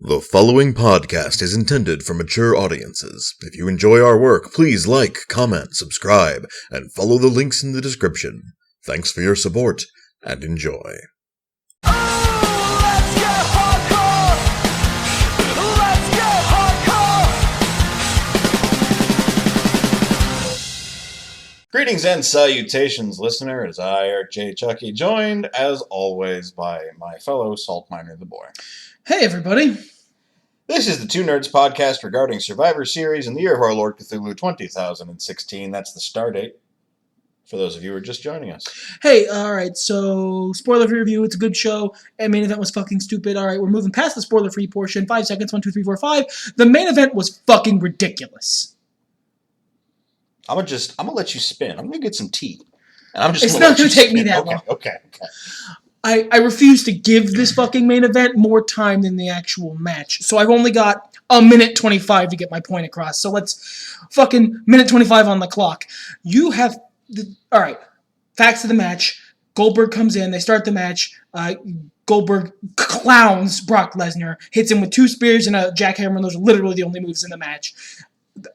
The following podcast is intended for mature audiences. If you enjoy our work, please like, comment, subscribe, and follow the links in the description. Thanks for your support, and enjoy. Greetings and salutations, listener. It is I, RJ Chucky, joined, as always, by my fellow salt miner, the boy. Hey, everybody. This is the Two Nerds podcast regarding Survivor Series in the year of our Lord Cthulhu 2016. That's the star date, for those of you who are just joining us. Hey, alright, so spoiler-free review, it's a good show, and main event was fucking stupid. Alright, we're moving past the spoiler-free portion. 5 seconds, 1, 2, 3, 4, 5. The main event was fucking ridiculous. I'm gonna let you spin. I'm gonna get some tea. And I'm just It's not gonna take me that long. Okay. I refuse to give this fucking main event more time than the actual match. So I've only got a minute 25 to get my point across. So let's fucking minute 25 on the clock. You have... Alright, facts of the match. Goldberg comes in, they start the match. Goldberg clowns Brock Lesnar, hits him with 2 spears and a jackhammer, and those are literally the only moves in the match.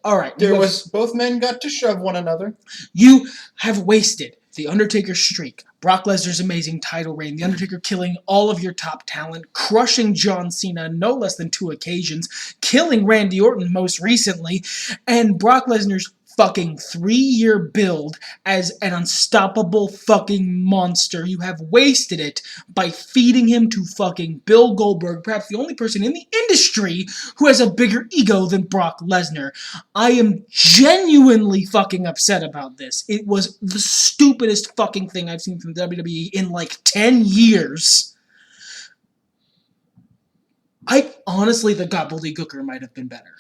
Alright. Both men got to shove one another. You have wasted The Undertaker's streak, Brock Lesnar's amazing title reign, The Undertaker killing all of your top talent, crushing John Cena no less than 2 occasions, killing Randy Orton most recently, and Brock Lesnar's fucking 3-year build as an unstoppable fucking monster. You have wasted it by feeding him to fucking Bill Goldberg, perhaps the only person in the industry who has a bigger ego than Brock Lesnar. I am genuinely fucking upset about this. It was the stupidest fucking thing I've seen from WWE in like 10 years. I honestly, the gobbledygooker might have been better.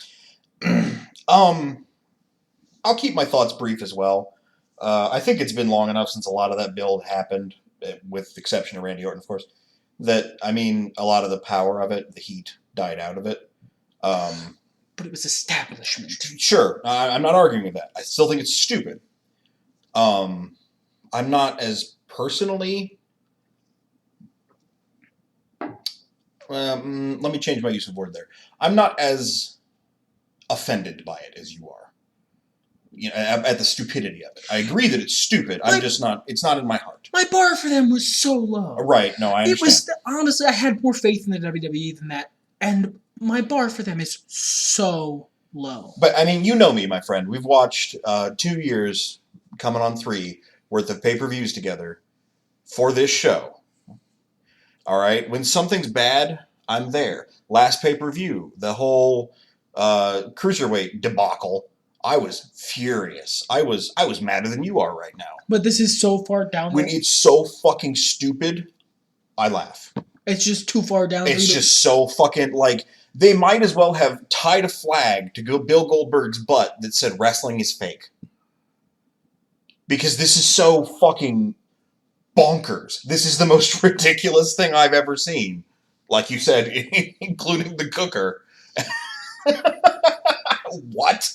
I'll keep my thoughts brief as well. I think it's been long enough since a lot of that build happened, with the exception of Randy Orton, of course, that, I mean, a lot of the power of it, the heat, died out of it. But it was establishment. Sure, I'm not arguing with that. I still think it's stupid. I'm not as personally... let me change my use of word there. I'm not as offended by it as you are. You know, at the stupidity of it. I agree that it's stupid. I'm just not... It's not in my heart. My bar for them was so low. Right. No, I understand. It was... Honestly, I had more faith in the WWE than that. And my bar for them is so low. But, I mean, you know me, my friend. We've watched 2 years, coming on 3, worth of pay-per-views together for this show. All right? When something's bad, I'm there. Last pay-per-view, the whole cruiserweight debacle... I was furious. I was madder than you are right now. But this is so far down. When it's so fucking stupid, I laugh. It's just too far down. It's just so fucking, like, they might as well have tied a flag to Bill Goldberg's butt that said wrestling is fake. Because this is so fucking bonkers. This is the most ridiculous thing I've ever seen. Like you said, including the cooker. What?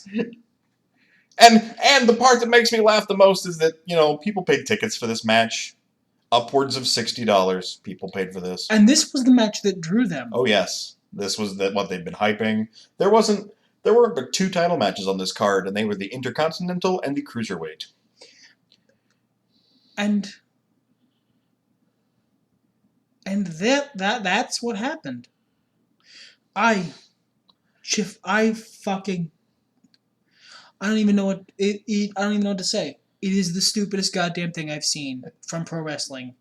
And the part that makes me laugh the most is that, you know, people paid tickets for this match. Upwards of $60 people paid for this. And this was the match that drew them. Oh, yes. This was what they'd been hyping. There weren't but 2 title matches on this card, and they were the Intercontinental and the Cruiserweight. And that's what happened. I don't even know what I don't even know what to say. It is the stupidest goddamn thing I've seen from pro wrestling,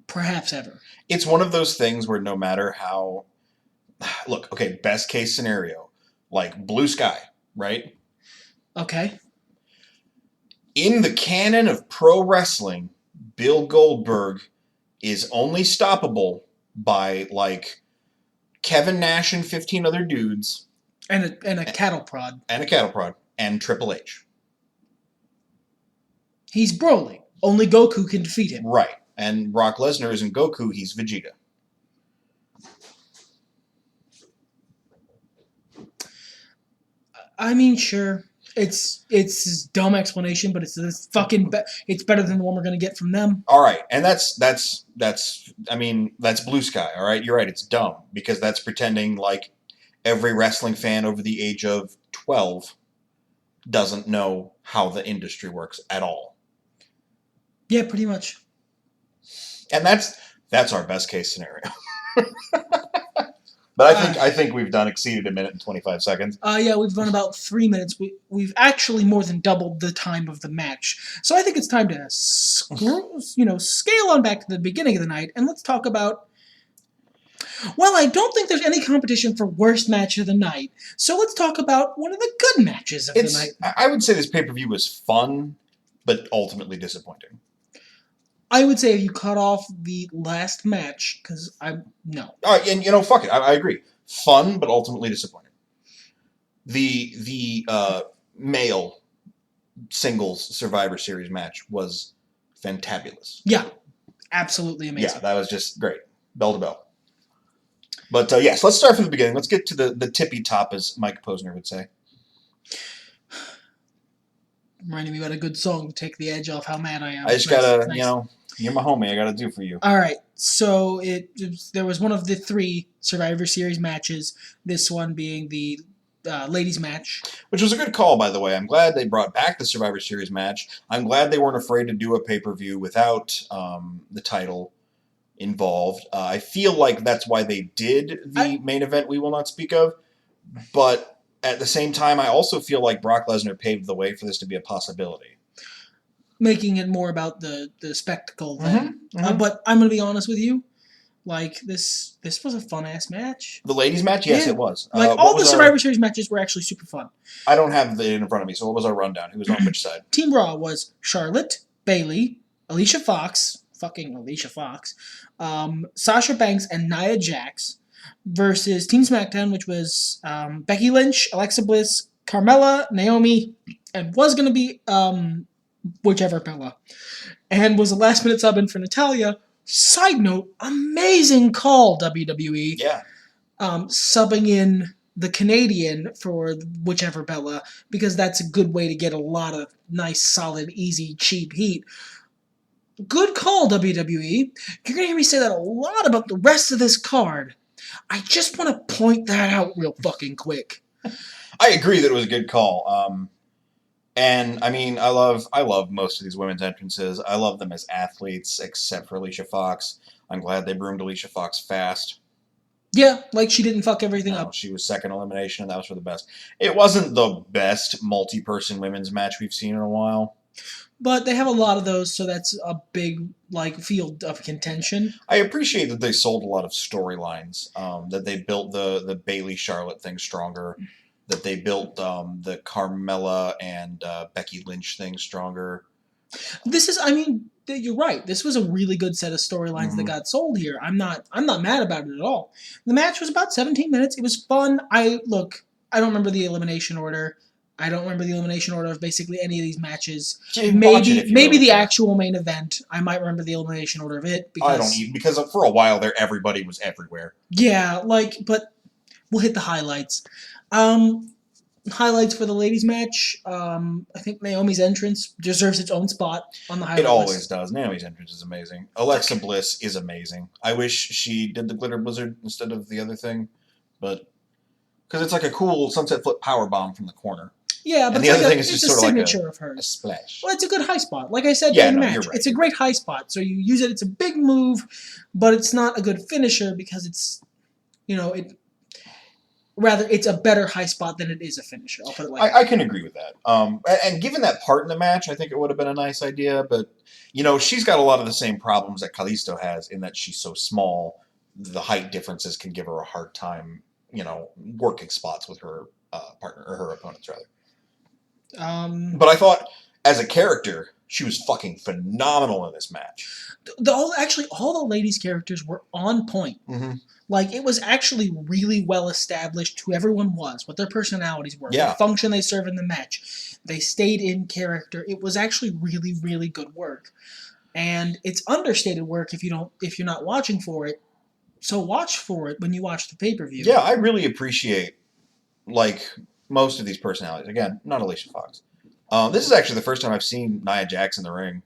perhaps ever. It's one of those things where no matter how... Look, okay, best case scenario. Like Blue Sky, right? Okay. In the canon of pro wrestling, Bill Goldberg is only stoppable by, like, Kevin Nash and 15 other dudes. And a cattle prod. And a cattle prod. And Triple H. He's Broly. Only Goku can defeat him. Right. And Brock Lesnar isn't Goku, he's Vegeta. I mean, sure. It's this dumb explanation, but it's this fucking. It's better than the one we're gonna get from them. All right, and that's I mean, that's blue sky. All right, you're right. It's dumb because that's pretending like every wrestling fan over the age of 12 doesn't know how the industry works at all. Yeah, pretty much. And that's our best case scenario. But I think we've exceeded a minute and 25 seconds. Yeah, we've done about 3 minutes. We've actually more than doubled the time of the match. So I think it's time to scale on back to the beginning of the night, and let's talk about. Well, I don't think there's any competition for worst match of the night. So let's talk about one of the good matches of the night. I would say this pay-per-view was fun, but ultimately disappointing. I would say if you cut off the last match, because no. All right, and fuck it, I agree. Fun, but ultimately disappointing. The male singles Survivor Series match was fantabulous. Yeah, absolutely amazing. Yeah, that was just great, bell to bell. But yes, let's start from the beginning. Let's get to the tippy top, as Mike Posner would say. Reminding me about a good song to take the edge off how mad I am. I just gotta, you're my homie. I gotta do for you. All right. So there was one of the 3 Survivor Series matches. This one being the ladies match, which was a good call, by the way. I'm glad they brought back the Survivor Series match. I'm glad they weren't afraid to do a pay-per-view without the title involved. I feel like that's why they did the main event we will not speak of. But at the same time, I also feel like Brock Lesnar paved the way for this to be a possibility. Making it more about the spectacle then. But I'm going to be honest with you. Like, this was a fun-ass match. The ladies match? Yes, it was. Like, all the Survivor Series matches were actually super fun. I don't have it in front of me, so what was our rundown? Who was on which side? Team Raw was Charlotte, Bayley, Alicia Fox, Sasha Banks, and Nia Jax, versus Team SmackDown, which was Becky Lynch, Alexa Bliss, Carmella, Naomi, and was going to be whichever Bella, and was a last-minute sub in for Natalya. Side note, amazing call, WWE. Yeah. Subbing in the Canadian for whichever Bella, because that's a good way to get a lot of nice, solid, easy, cheap heat. Good call, WWE. You're going to hear me say that a lot about the rest of this card. I just want to point that out real fucking quick. I agree that it was a good call. And I mean, I love most of these women's entrances. I love them as athletes, except for Alicia Fox. I'm glad they broomed Alicia Fox fast. Yeah, like she didn't fuck everything up. She was second elimination, and that was for the best. It wasn't the best multi-person women's match we've seen in a while. But they have a lot of those, so that's a big field of contention. I appreciate that they sold a lot of storylines, that they built the Bayley Charlotte thing stronger, that they built the Carmella and Becky Lynch thing stronger. You're right. This was a really good set of storylines that got sold here. I'm not mad about it at all. The match was about 17 minutes. It was fun. I don't remember the elimination order. I don't remember the elimination order of basically any of these matches. Maybe the actual main event. I might remember the elimination order of it. I don't even, because for a while there, everybody was everywhere. Yeah, but we'll hit the highlights. Highlights for the ladies match. I think Naomi's entrance deserves its own spot on the highlight list. It always does. Naomi's entrance is amazing. Alexa Bliss is amazing. I wish she did the glitter blizzard instead of the other thing, but because it's like a cool sunset flip power bomb from the corner. Yeah, but the other thing is just sort of signature of hers. A splash. Well, it's a good high spot. Like I said in the match, you're right. It's a great high spot. So you use it. It's a big move, but it's not a good finisher because it's, it's a better high spot than it is a finisher. I'll put it like that. I can agree with that. And given that part in the match, I think it would have been a nice idea. But, she's got a lot of the same problems that Kalisto has in that she's so small. The height differences can give her a hard time, working spots with her partner, or her opponents, rather. But I thought, as a character, she was fucking phenomenal in this match. All the ladies' characters were on point. Mm-hmm. It was actually really well established who everyone was, what their personalities were, what function they serve in the match. They stayed in character. It was actually really, really good work. And it's understated work if you're not watching for it. So watch for it when you watch the pay-per-view. Yeah, I really appreciate most of these personalities. Again, not Alicia Fox. This is actually the first time I've seen Nia Jax in the ring,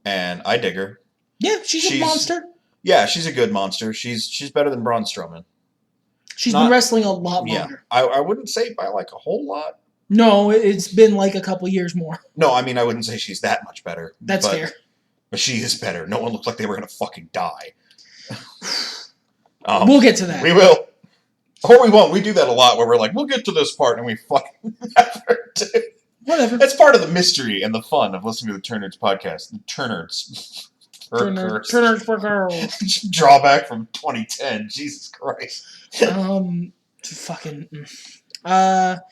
and I dig her. Yeah, she's a monster. Yeah, she's a good monster. She's better than Braun Strowman. She's been wrestling a lot longer. I wouldn't say by like a whole lot. No, it's been like a couple years more. No, I mean, I wouldn't say she's that much better. That's fair. But she is better. No one looked like they were going to fucking die. We'll get to that. We will. Or we won't. We do that a lot where we're like, we'll get to this part, and we fucking never do. Whatever. That's part of the mystery and the fun of listening to the Turn Nerds podcast. The Turn Nerds. Turn Nerds for girls. Drawback from 2010. Jesus Christ.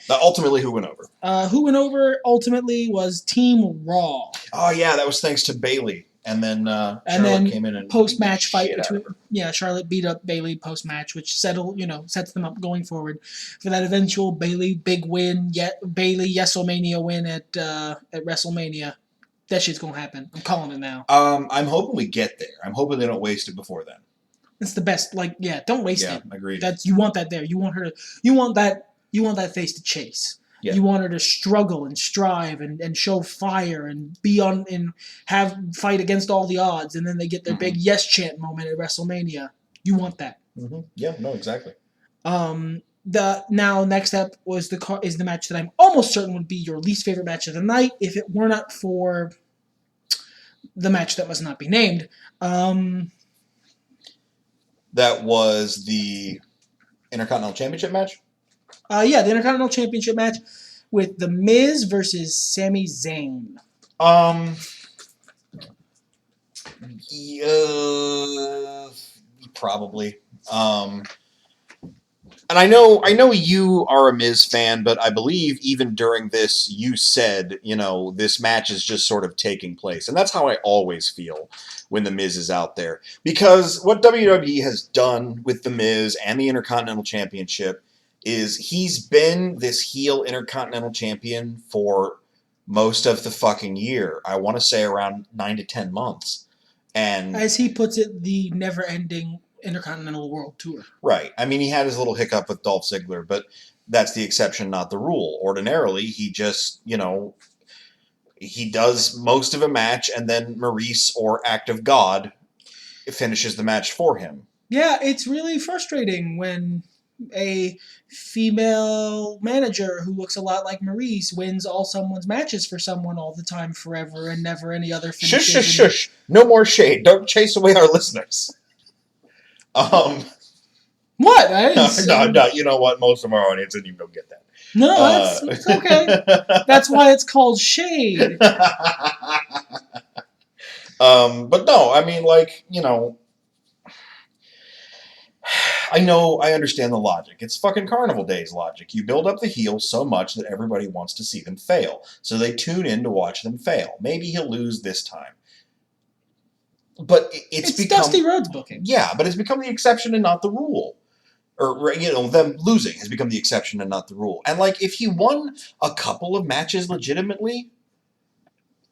Ultimately, who went over? Who went over ultimately was Team Raw. Oh yeah, that was thanks to Bayley, and then Charlotte came in and post-match fight between Charlotte beat up Bayley post-match, which sets them up going forward for that eventual Bayley big win. Bayley Yes-O-Mania win at WrestleMania. That shit's gonna happen. I'm calling it now. I'm hoping we get there. I'm hoping they don't waste it before then. It's the best. Don't waste it. Yeah, agreed. You want that there. You want her to. You want that face to chase. Yeah. You want her to struggle and strive and show fire and be on and fight against all the odds, and then they get their big yes chant moment at WrestleMania. You want that. Mm-hmm. Yeah. No. Exactly. Next up is the match that I'm almost certain would be your least favorite match of the night if it were not for the match that must not be named. That was the Intercontinental Championship match? The Intercontinental Championship match with The Miz versus Sami Zayn. Probably. And I know you are a Miz fan, but I believe even during this, you said, this match is just sort of taking place. And that's how I always feel when The Miz is out there. Because what WWE has done with The Miz and the Intercontinental Championship is he's been this heel Intercontinental Champion for most of the fucking year. I want to say around 9 to 10 months. And as he puts it, the never-ending Intercontinental World Tour. Right. I mean, he had his little hiccup with Dolph Ziggler, but that's the exception, not the rule. Ordinarily, he just, he does most of a match, and then Maurice or Act of God finishes the match for him. Yeah, it's really frustrating when a female manager who looks a lot like Maurice wins all someone's matches for someone all the time, forever, and never any other finishes. Shush. No more shade. Don't chase away our listeners. What? No. You know what? Most of our audience didn't even get that. No, it's okay. That's why it's called shade. But no, I mean, I understand the logic. It's fucking Carnival Days logic. You build up the heels so much that everybody wants to see them fail. So they tune in to watch them fail. Maybe he'll lose this time. But it's become Dusty Rhodes booking. Yeah, but it's become the exception and not the rule. Or, them losing has become the exception and not the rule. And, if he won a couple of matches legitimately,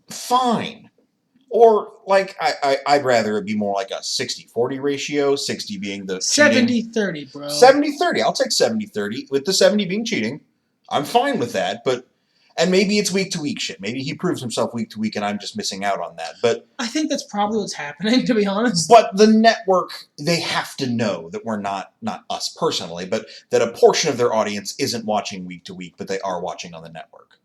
fine. Or, I'd rather it be more like a 60-40 ratio, 60 being the 70-30, bro. 70-30. I'll take 70-30. With the 70 being cheating, I'm fine with that, but... And maybe it's week-to-week shit. Maybe he proves himself week-to-week and I'm just missing out on that. But I think that's probably what's happening, to be honest. But the network, they have to know that we're not us personally, but that a portion of their audience isn't watching week-to-week, but they are watching on the network.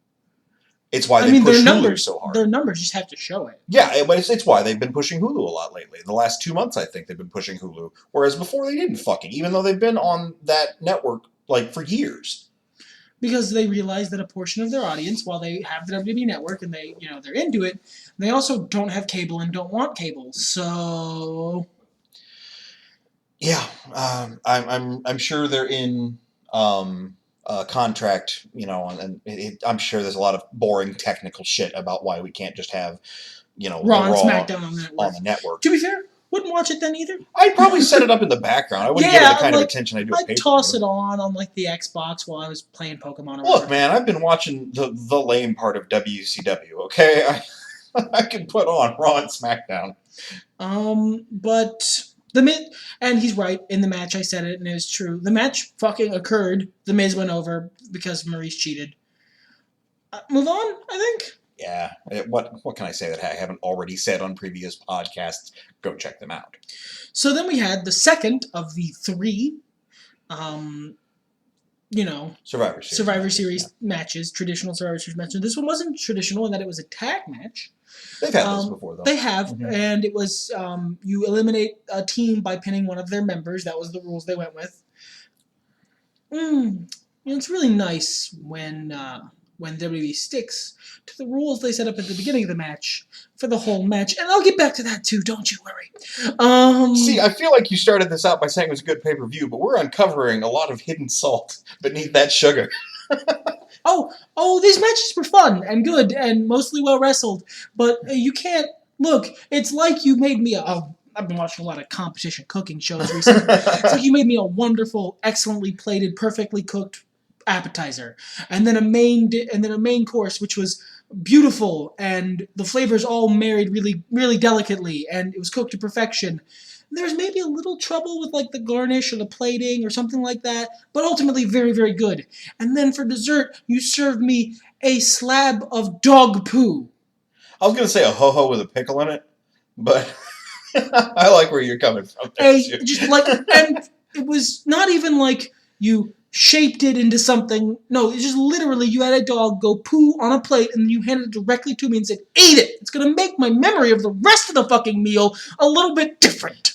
It's why they push Hulu so hard. Their numbers just have to show it. Yeah, but it's why they've been pushing Hulu a lot lately. The last 2 months, I think, they've been pushing Hulu. Whereas before, they didn't fucking, even though they've been on that network, for years. Because they realize that a portion of their audience, while they have the WWE Network and they, they're into it, they also don't have cable and don't want cable. So, yeah, I'm sure they're in a contract, and I'm sure there's a lot of boring technical shit about why we can't just have, Raw and SmackDown on the network. To be fair, wouldn't watch it then either. I'd probably set it up in the background. I wouldn't give it the kind of attention I do. I'd toss it on the Xbox while I was playing Pokemon. Look, man, I've been watching the lame part of WCW. Okay, I can put on Raw and SmackDown. But The Miz, and he's right, in the match I said it, and it was true. The match fucking occurred. The Miz went over because Maurice cheated. Move on, I think. Yeah. What can I say that I haven't already said on previous podcasts? Go check them out. So then we had the second of the three, Survivor Series matches, traditional Survivor Series matches. This one wasn't traditional in that it was a tag match. They've had this before, though. They have, and it was you eliminate a team by pinning one of their members. That was the rules they went with. It's really nice when WWE sticks to the rules they set up at the beginning of the match for the whole match, and I'll get back to that too. Don't you worry. See, I feel like you started this out by saying it was a good pay-per-view, but we're uncovering a lot of hidden salt beneath that sugar. Oh, these matches were fun and good and mostly well wrestled, but you can't look. It's like you made me I've been watching a lot of competition cooking shows recently. It's like you made me a wonderful, excellently plated, perfectly cooked appetizer, and then a main course which was beautiful and the flavors all married really, really delicately, and it was cooked to perfection. There's maybe a little trouble with like the garnish or the plating or something like that, but ultimately very, very good. And then for dessert, you served me a slab of dog poo. I was going to say a ho-ho with a pickle in it, but I like where you're coming from. And it was not even like you shaped it into something. No, it's just literally you had a dog go poo on a plate and then you handed it directly to me and said, eat it. It's going to make my memory of the rest of the fucking meal a little bit different.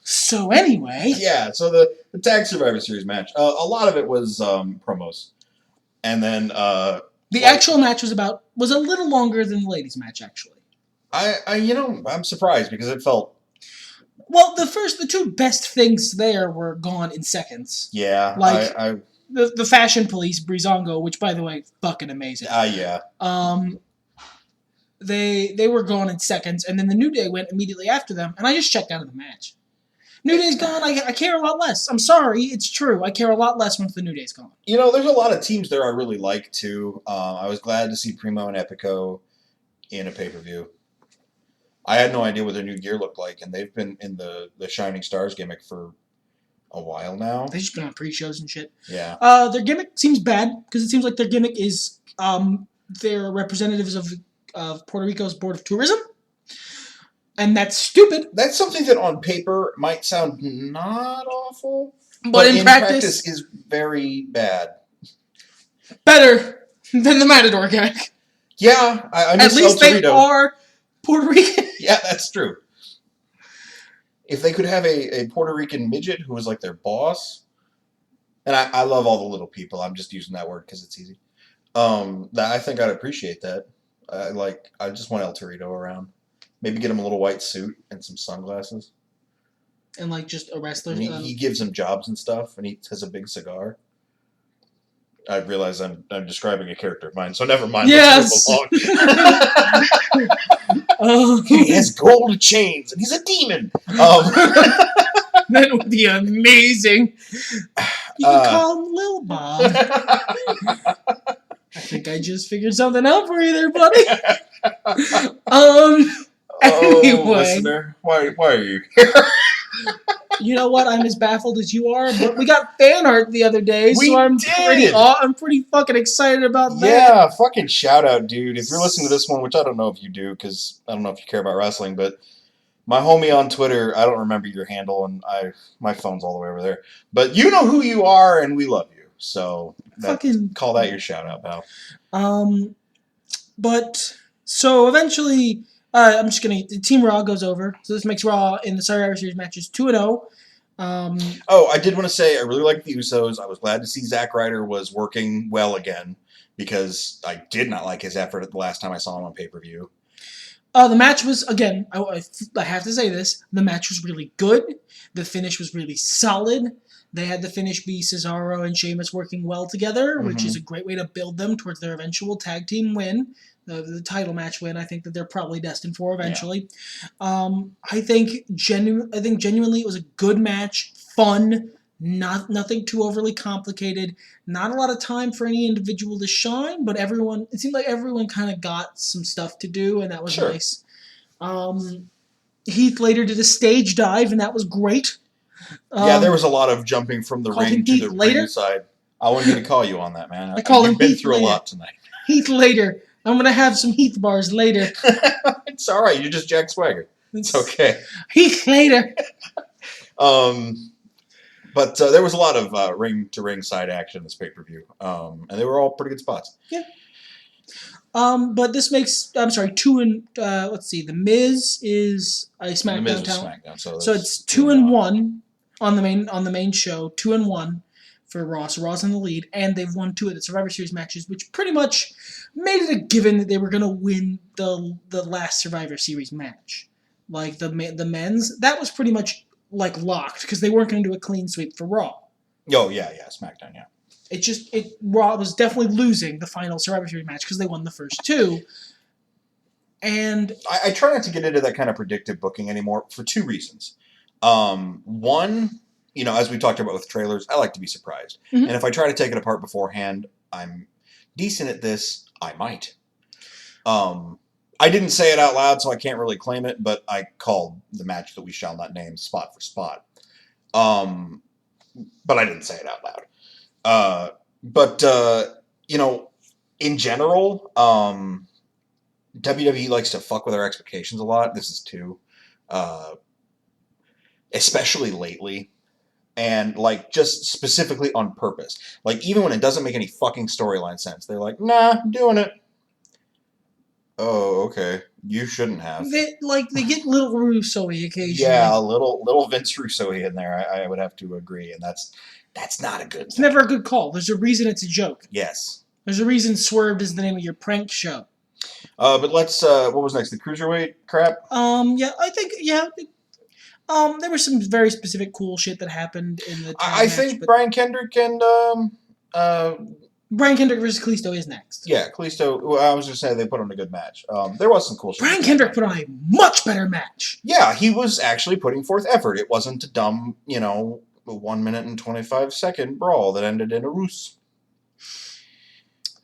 So anyway. Yeah, so the Tag Survivor Series match, a lot of it was promos. And then... the actual match was a little longer than the ladies' match, actually. I'm surprised because it felt... Well, the two best things there were gone in seconds. Yeah. Like, the Fashion Police, Breezango, which, by the way, fucking amazing. Yeah. They were gone in seconds, and then the New Day went immediately after them, and I just checked out of the match. New Day's gone, I care a lot less. I'm sorry, it's true. I care a lot less once the New Day's gone. There's a lot of teams there I really like, too. I was glad to see Primo and Epico in a pay-per-view. I had no idea what their new gear looked like, and they've been in the Shining Stars gimmick for a while now. They've just been on pre-shows and shit. Yeah. Their gimmick seems bad, because it seems like their gimmick is they're representatives of Puerto Rico's Board of Tourism. And that's stupid. That's something that on paper might sound not awful, but in practice is very bad. Better than the Matador gimmick. Yeah, I at least they are Puerto Rican. Yeah, that's true. If they could have a Puerto Rican midget who was like their boss, and I love all the little people. I'm just using that word because it's easy. I think I'd appreciate that. I just want El Torito around. Maybe get him a little white suit and some sunglasses. And like just a wrestler. And he gives him jobs and stuff, and he has a big cigar. I realize I'm describing a character of mine, so never mind. Yes. He has gold chains, and he's a demon. That would be amazing. You can call him Lil Bob. I think I just figured something out for you there, buddy. Anyway, listener, why are you here? You know what? I'm as baffled as you are, but we got fan art the other day, so I'm pretty fucking excited about that. Yeah, fucking shout out, dude. If you're listening to this one, which I don't know if you do, because I don't know if you care about wrestling, but my homie on Twitter, I don't remember your handle, and my phone's all the way over there. But you know who you are, and we love you. So call that your shout out, pal. But so eventually, I'm just gonna. Team Raw goes over, so this makes Raw in the Survivor Series matches 2-0. I did want to say I really like the Usos. I was glad to see Zack Ryder was working well again because I did not like his effort at the last time I saw him on pay-per-view. The match was, again, I have to say this, the match was really good. The finish was really solid. They had the finish be Cesaro and Sheamus working well together, which is a great way to build them towards their eventual tag team win. The title match win, I think that they're probably destined for eventually. Yeah. I think genuinely it was a good match, fun, nothing too overly complicated, not a lot of time for any individual to shine, but it seemed like everyone kind of got some stuff to do, and that was nice. Heath later did a stage dive, and that was great. Yeah, there was a lot of jumping from the ring to the ringside. I wanted to call you on that, man. You've been through a lot tonight. Heath later. I'm going to have some Heath bars later. It's all right. You're just Jack Swagger. It's okay. Heath later. But there was a lot of ring-to-ring side action in this pay-per-view. And they were all pretty good spots. Yeah. But this makes, let's see, The Miz is a SmackDown talent. So it's 2-1 on the main show, 2-1 for Raw. So Raw's in the lead, and they've won 2 of the Survivor Series matches, which pretty much made it a given that they were going to win the last Survivor Series match. Like the men's, that was pretty much like locked because they weren't going to do a clean sweep for Raw. Oh yeah, SmackDown, yeah. Raw was definitely losing the final Survivor Series match because they won the first 2. And I try not to get into that kind of predictive booking anymore for 2 reasons. One, as we talked about with trailers, I like to be surprised. Mm-hmm. And if I try to take it apart beforehand, I'm decent at this. I might. I didn't say it out loud, so I can't really claim it, but I called the match that we shall not name spot for spot. But I didn't say it out loud. In general, WWE likes to fuck with our expectations a lot. This is too. Especially lately. And, just specifically on purpose. Even when it doesn't make any fucking storyline sense, they're like, nah, I'm doing it. Oh, okay. You shouldn't have. They get little Russo-y occasionally. Yeah, a little Vince Russo-y in there. I would have to agree, and that's not a good thing. It's never a good call. There's a reason it's a joke. Yes. There's a reason Swerved is the name of your prank show. But let's, what was next? The Cruiserweight crap? There was some very specific cool shit that happened in the I think Brian Kendrick and, Brian Kendrick versus Kalisto is next. Yeah, Kalisto. Well, I was just saying they put on a good match. There was some cool shit. Brian Kendrick put on a much better match. Yeah, he was actually putting forth effort. It wasn't a dumb, 1 minute and 25-second brawl that ended in a ruse.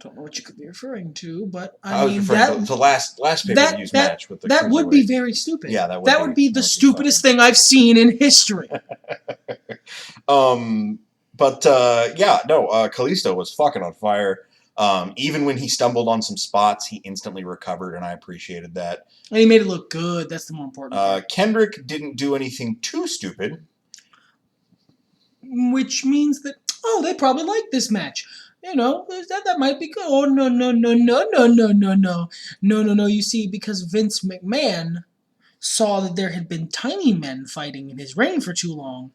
Don't know what you could be referring to, but I was referring to the last pay-per-view match with the that would be very stupid. Yeah, that would be the stupidest thing I've seen in history. Kalisto was fucking on fire. Even when he stumbled on some spots, he instantly recovered, and I appreciated that. And he made it look good. That's the more important part. Kendrick didn't do anything too stupid. Which means that, they probably like this match. That might be good. Oh, no. No. You see, because Vince McMahon saw that there had been tiny men fighting in his reign for too long,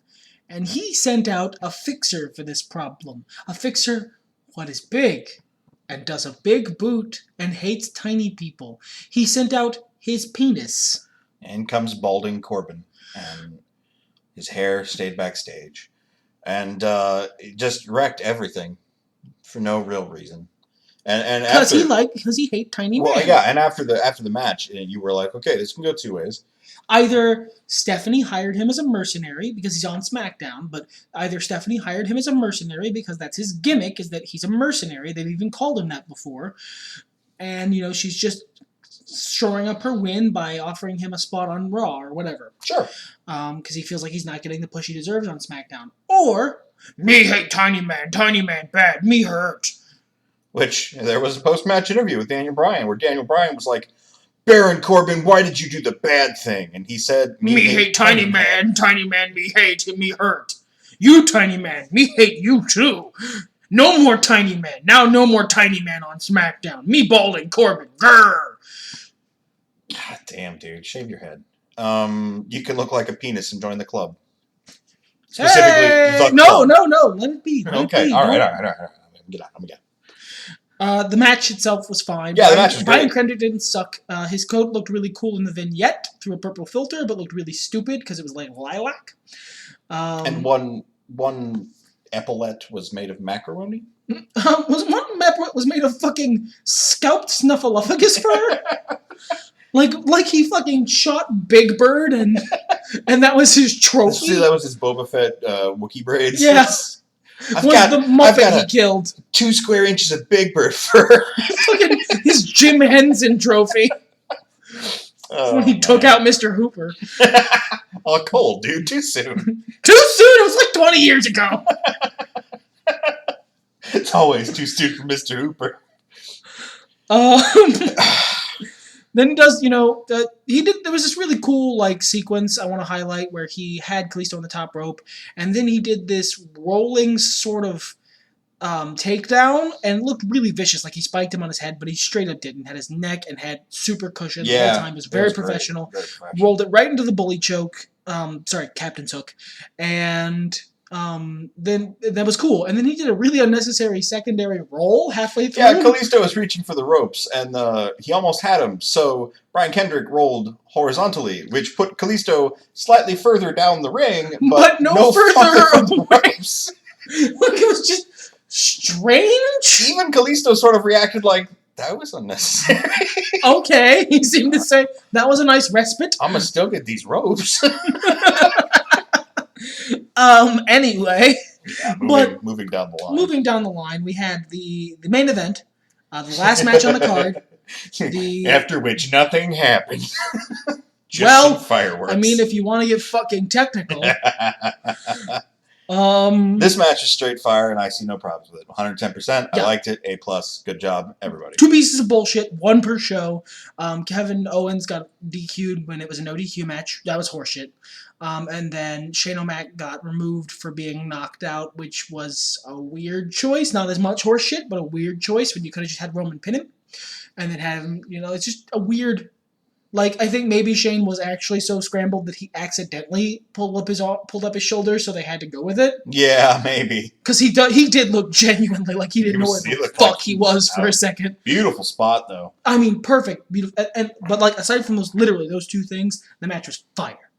and he sent out a fixer for this problem. A fixer what is big and does a big boot and hates tiny people. He sent out his penis. In comes balding Corbin, and his hair stayed backstage. And it just wrecked everything for no real reason. And because he hates tiny men. Well, yeah, and after the match, you were like, okay, this can go 2 ways. Either Stephanie hired him as a mercenary because he's on SmackDown, but either Stephanie hired him as a mercenary because that's his gimmick, is that he's a mercenary. They've even called him that before. And, she's just shoring up her win by offering him a spot on Raw or whatever. Sure. Because he feels like he's not getting the push he deserves on SmackDown. Or, me hate tiny man bad, me hurt. Which, there was a post-match interview with Daniel Bryan where Daniel Bryan was like, Baron Corbin, why did you do the bad thing? And he said, me hate tiny man, me hate, me hurt. You tiny man, me hate you too. No more tiny man. Now no more tiny man on SmackDown. Me balding Corbin. Grrr. God damn, dude. Shave your head. You can look like a penis and join the club. Specifically, the club. No. Let it be. Okay, all right. I'm gonna get out. The match itself was fine. Yeah, the match was great. Brian Kendrick didn't suck. His coat looked really cool in the vignette through a purple filter, but looked really stupid because it was like lilac. And one epaulette was made of macaroni? was made of fucking scalped snuffleupagus fur? like he fucking shot Big Bird and that was his trophy? See, that was his Boba Fett Wookiee braids? Yes. The Muppet he killed. 2 square inches of Big Bird fur. Fucking his Jim Henson trophy. When he took out Mr. Hooper. Oh, cold, dude. Too soon. Too soon? It was like 20 years ago. It's always too soon for Mr. Hooper. Then he does, there was this really cool, sequence I want to highlight where he had Kalisto on the top rope, and then he did this rolling sort of takedown, and it looked really vicious. Like he spiked him on his head, but he straight up didn't. Had his neck and had super cushion the whole time. It was very professional. Very professional. Rolled it right into the bully choke. Captain's hook. And then that was cool. And then he did a really unnecessary secondary roll halfway through. Yeah, Kalisto was reaching for the ropes, and he almost had him. So Brian Kendrick rolled horizontally, which put Kalisto slightly further down the ring, but no further from the ropes. Look, it was just strange. Even Kalisto sort of reacted like, that was unnecessary. Okay, he seemed to say, that was a nice respite. I'm going to still get these ropes. Anyway. Yeah, moving down the line. Moving down the line, we had the main event, the last match on the card. After which nothing happened. Just some fireworks. I mean, if you want to get fucking technical. This match is straight fire, and I see no problems with it. 110%. Yeah. I liked it. A+. Good job, everybody. 2 pieces of bullshit, 1 per show. Kevin Owens got DQ'd when it was a no DQ match. That was horseshit. And then Shane O'Mac got removed for being knocked out, which was a weird choice. Not as much horseshit, but a weird choice when you could have just had Roman pin him. And then had him, it's just a weird... I think maybe Shane was actually so scrambled that he accidentally pulled up his shoulder, so they had to go with it. Yeah, maybe. Because he did look genuinely like he didn't know where the fuck he was for a second. Beautiful spot, though. I mean, perfect. Beautiful. But aside from those 2 things, the match was fire.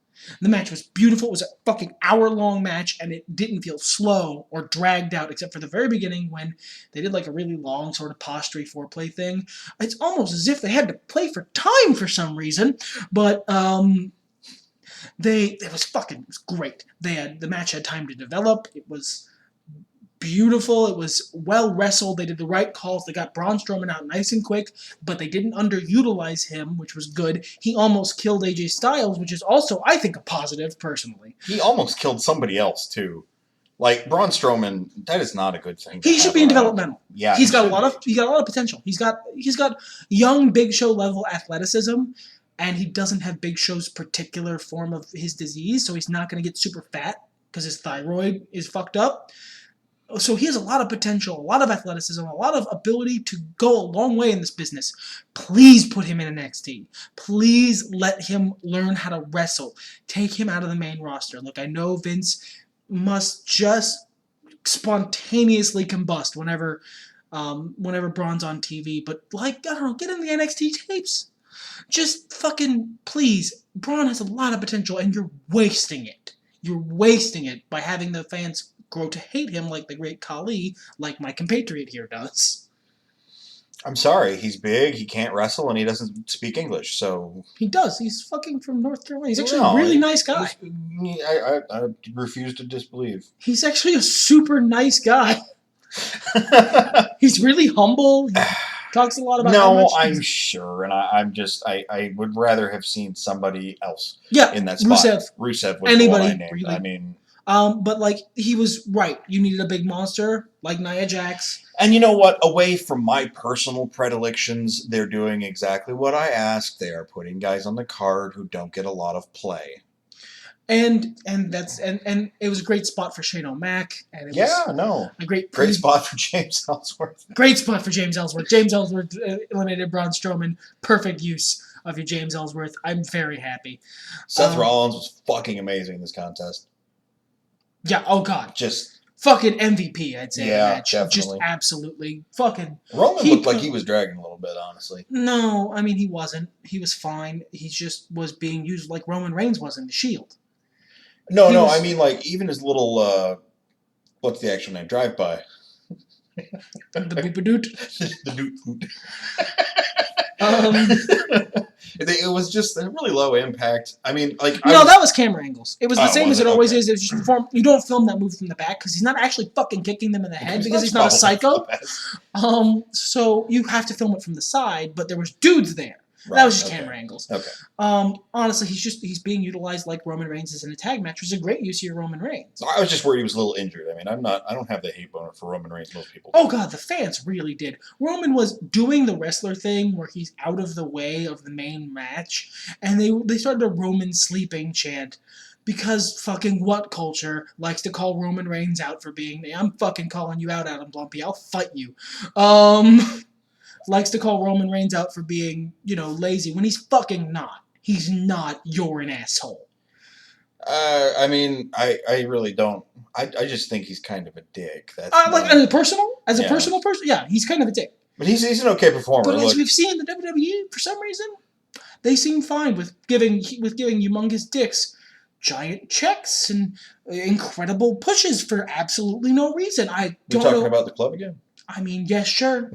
The match was beautiful. It was a fucking hour-long match, and it didn't feel slow or dragged out, except for the very beginning when they did a really long sort of postury foreplay thing. It's almost as if they had to play for time for some reason, but it was great. The match had time to develop. It was beautiful. It was well wrestled. They did the right calls. They got Braun Strowman out nice and quick, but they didn't underutilize him, which was good. He almost killed AJ Styles, which is also, I think, a positive, personally. He almost killed somebody else, too. Braun Strowman, that is not a good thing. He should be in developmental. Yeah, he's got a lot of potential. He's got young Big Show level athleticism, and he doesn't have Big Show's particular form of his disease, so he's not going to get super fat because his thyroid is fucked up. So he has a lot of potential, a lot of athleticism, a lot of ability to go a long way in this business. Please put him in NXT. Please let him learn how to wrestle. Take him out of the main roster. Look, I know Vince must just spontaneously combust whenever Braun's on TV, but I don't know, get in the NXT tapes. Just fucking please. Braun has a lot of potential, and you're wasting it. You're wasting it by having the fans grow to hate him like the great Khali, like my compatriot here does. I'm sorry, he's big, he can't wrestle, and he doesn't speak English, so... He does, he's fucking from North Carolina. He's actually a really nice guy. I refuse to disbelieve. He's actually a super nice guy. He's really humble. He talks a lot about I'm sure, and I would rather have seen somebody else in that spot. Rusev was the one I named. Really. I mean... but he was right. You needed a big monster like Nia Jax. And you know what? Away from my personal predilections, they're doing exactly what I asked. They are putting guys on the card who don't get a lot of play. And it was a great spot for Shane O'Mac. And it was a great spot for James Ellsworth. Great spot for James Ellsworth. James Ellsworth eliminated Braun Strowman. Perfect use of your James Ellsworth. I'm very happy. Seth Rollins was fucking amazing in this contest. Yeah, oh god. Just fucking MVP, I'd say. Yeah, match. definitely. Just absolutely fucking... Roman looked like he was dragging a little bit, honestly. No, I mean, he wasn't. He was fine. He just was being used like Roman Reigns was in The Shield. I mean, even his little, what's the actual name? Drive-by. The Boopadoot? The Doot. It was just a really low impact. I mean, that was camera angles. It was the same as it always is. It was just you don't film that move from the back because he's not actually fucking kicking them in the head because he's not a psycho. So you have to film it from the side, but there was dudes there. Right, That was just okay. camera angles. Okay. Honestly, he's being utilized like Roman Reigns is in a tag match, which is a great use of your Roman Reigns. I was just worried he was a little injured. I mean, I don't have the hate boner for Roman Reigns. Most people. Oh god, the fans really did. Roman was doing the wrestler thing where he's out of the way of the main match, and they started a Roman sleeping chant. Because fucking what culture likes to call Roman Reigns out for being there? I'm fucking calling you out, Adam Blumpy. I'll fight you. Likes to call Roman Reigns out for being, lazy when he's fucking not. He's not. You're an asshole. I mean, I really don't. I just think he's kind of a dick. That's as a personal person, yeah, he's kind of a dick. But he's an okay performer. But as we've seen, the WWE, for some reason, they seem fine with giving humongous dicks giant checks and incredible pushes for absolutely no reason. I don't know. We're talking about the club again? I mean, yes, sure.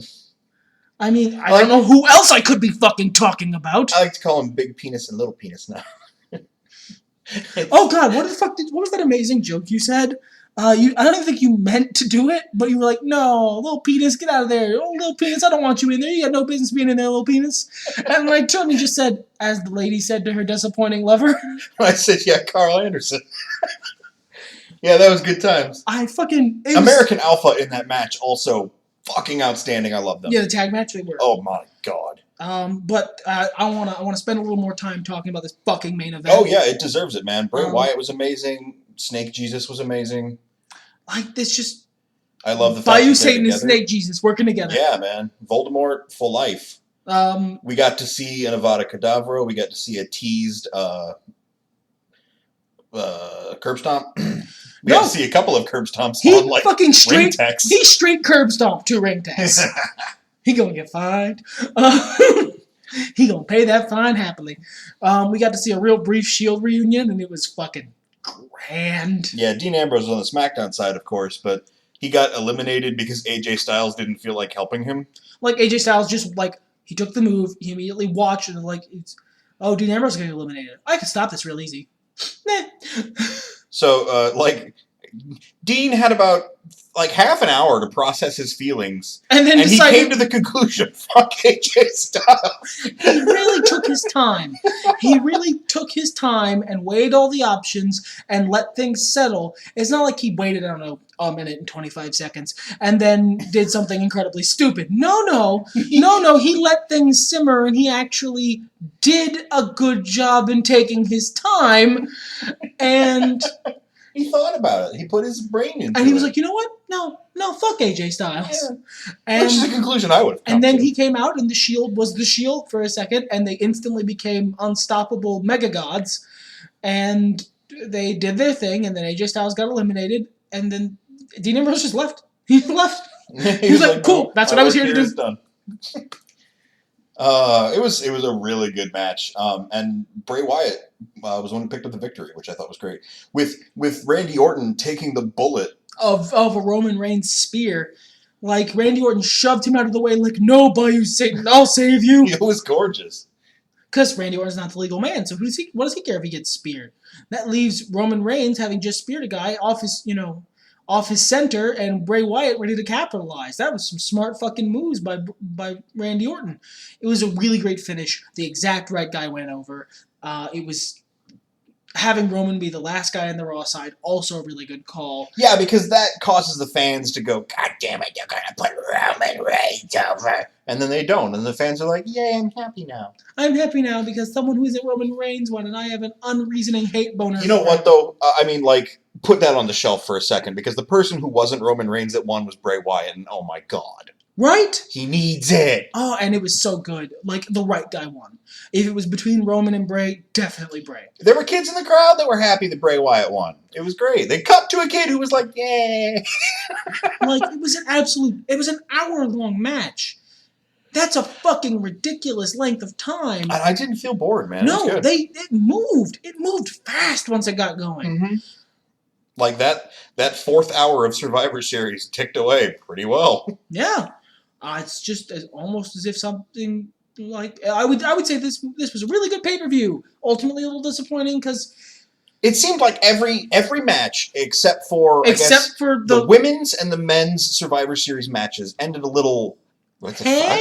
I mean, I don't know who else I could be fucking talking about. I like to call him big penis and little penis now. Oh god, what was that amazing joke you said? I don't even think you meant to do it, but you were like, no, little penis, get out of there. Oh, little penis, I don't want you in there. You got no business being in there, little penis. And I turned and just said, as the lady said to her disappointing lover. I said, yeah, Carl Anderson. Yeah, that was good times. American Alpha in that match also fucking outstanding. I love them. Yeah, the tag match, they were. Oh my god. But I wanna spend a little more time talking about this fucking main event. Oh yeah, it deserves it, man. Bray Wyatt was amazing. Snake Jesus was amazing. Like this, just I love the Bayou Satan and Snake Jesus working together. Yeah, man. Voldemort for life. We got to see an Avada Kedavra. We got to see a teased curb stomp. We got to see a couple of curb stomps on like fucking straight. ring techs. He straight curb stomped 2 ring techs. He gonna get fined. He gonna pay that fine happily. We got to see a real brief Shield reunion, and it was fucking grand. Yeah, Dean Ambrose was on the SmackDown side, of course, but he got eliminated because AJ Styles didn't feel like helping him. Like AJ Styles just he took the move, he immediately watched and Dean Ambrose is gonna get eliminated. I can stop this real easy. So Dean had about half an hour to process his feelings, and then he came to the conclusion, fuck AJ Styles. He really took his time. And weighed all the options and let things settle. It's not like he waited, I don't know, a minute and 25 seconds and then did something incredibly stupid. No. He let things simmer, and he actually did a good job in taking his time, and he thought about it. He put his brain into it. And he was like, you know what? No, fuck AJ Styles. Yeah. Which is a conclusion I would have come And then to. he came out, and the Shield was the Shield for a second, and they instantly became unstoppable mega gods. And they did their thing, and then AJ Styles got eliminated, and then Dean Ambrose just left. He left. He was like, cool, that's what I was here to do. Done. It was a really good match, and Bray Wyatt was the one who picked up the victory, which I thought was great. With Randy Orton taking the bullet of a Roman Reigns spear, Randy Orton shoved him out of the way, no, Bayou Satan, I'll save you. It was gorgeous. Because Randy Orton's not the legal man, so what does he care if he gets speared? That leaves Roman Reigns having just speared a guy off his center, and Bray Wyatt ready to capitalize. That was some smart fucking moves by Randy Orton. It was a really great finish. The exact right guy went over. It was having Roman be the last guy on the Raw side, also a really good call. Yeah, because that causes the fans to go, God damn it, you're going to put Roman Reigns over. And then they don't. And the fans are like, yay, I'm happy now. I'm happy now because someone who isn't Roman Reigns won, and I have an unreasoning hate boner. You know what, though? Put that on the shelf for a second, because the person who wasn't Roman Reigns that won was Bray Wyatt, and oh my god. Right? He needs it. Oh, and it was so good. The right guy won. If it was between Roman and Bray, definitely Bray. There were kids in the crowd that were happy that Bray Wyatt won. It was great. They cut to a kid who was like, yay. It was an hour-long match. That's a fucking ridiculous length of time. I didn't feel bored, man. No, it was good. It moved. It moved fast once it got going. Mm-hmm. That fourth hour of Survivor Series ticked away pretty well. Yeah. It's just almost as if something I would say this was a really good pay-per-view. Ultimately a little disappointing because it seemed like every match except for the women's and the men's Survivor Series matches ended a little what the fuck?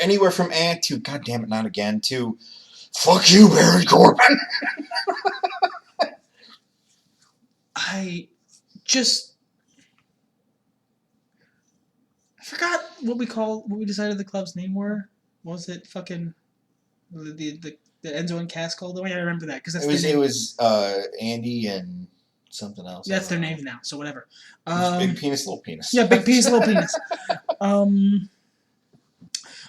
Anywhere from to God damn it, not again to fuck you, Baron Corbin. I forgot what we decided the club's name were. What was it fucking the Enzo and Cass called? I remember that because It was Andy and something else. That's their names now, so whatever. Big penis, little penis. Yeah, big penis, little penis.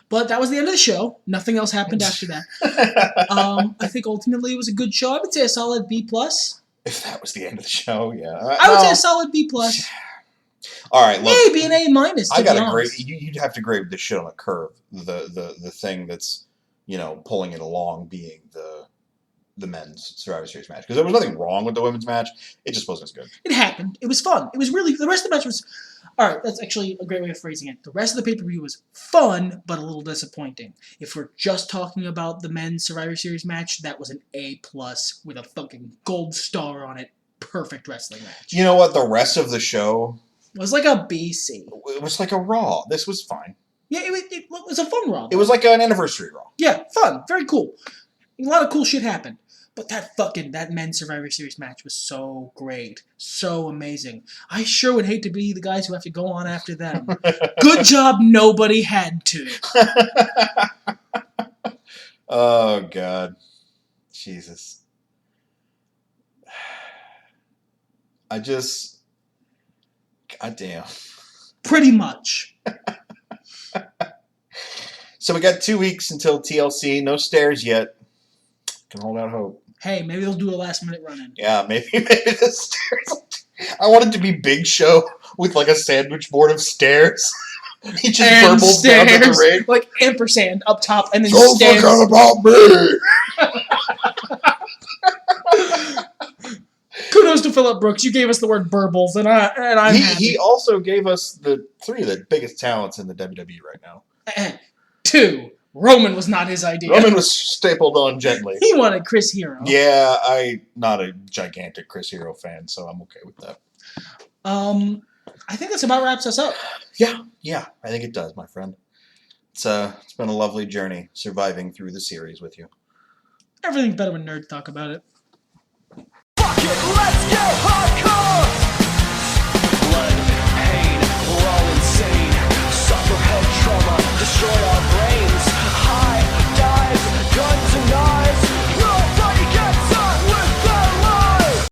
But that was the end of the show. Nothing else happened after that. I think ultimately it was a good show. I would say a solid B+. If that was the end of the show, yeah. I would say a solid B+. All right, look. Maybe an A-. I got to grade. You'd have to grade this shit on a curve. The thing that's pulling it along being the men's Survivor Series match, because there was nothing wrong with the women's match. It just wasn't as good. It happened. It was fun. It was really the rest of the match was. All right, that's actually a great way of phrasing it. The rest of the pay-per-view was fun, but a little disappointing. If we're just talking about the men's Survivor Series match, that was an A+ with a fucking gold star on it. Perfect wrestling match. You know what? The rest of the show was like a BC. It was like a Raw. This was fine. Yeah, it was a fun Raw. It was like an anniversary Raw. Yeah, fun. Very cool. A lot of cool shit happened. But that men's Survivor Series match was so great. So amazing. I sure would hate to be the guys who have to go on after them. Good job nobody had to. Oh, God. Jesus. Goddamn. Pretty much. So we got 2 weeks until TLC. No stairs yet. Can hold out hope. Hey, maybe they'll do a last-minute run-in. Yeah, maybe the stairs. I want it to be Big Show with like a sandwich board of stairs. He just burbles down to the ring. Like ampersand up top and then don't forget about me! Kudos to Phillip Brooks. You gave us the word burbles, and I'm happy. He also gave us the 3 of the biggest talents in the WWE right now. 2. Roman was not his idea. Roman was stapled on gently. He wanted Chris Hero. Yeah, I'm not a gigantic Chris Hero fan, so I'm okay with that. I think that's about wraps us up. Yeah, I think it does, my friend. It's been a lovely journey surviving through the series with you. Everything's better when nerds talk about it. Fuck it, let's get hardcore!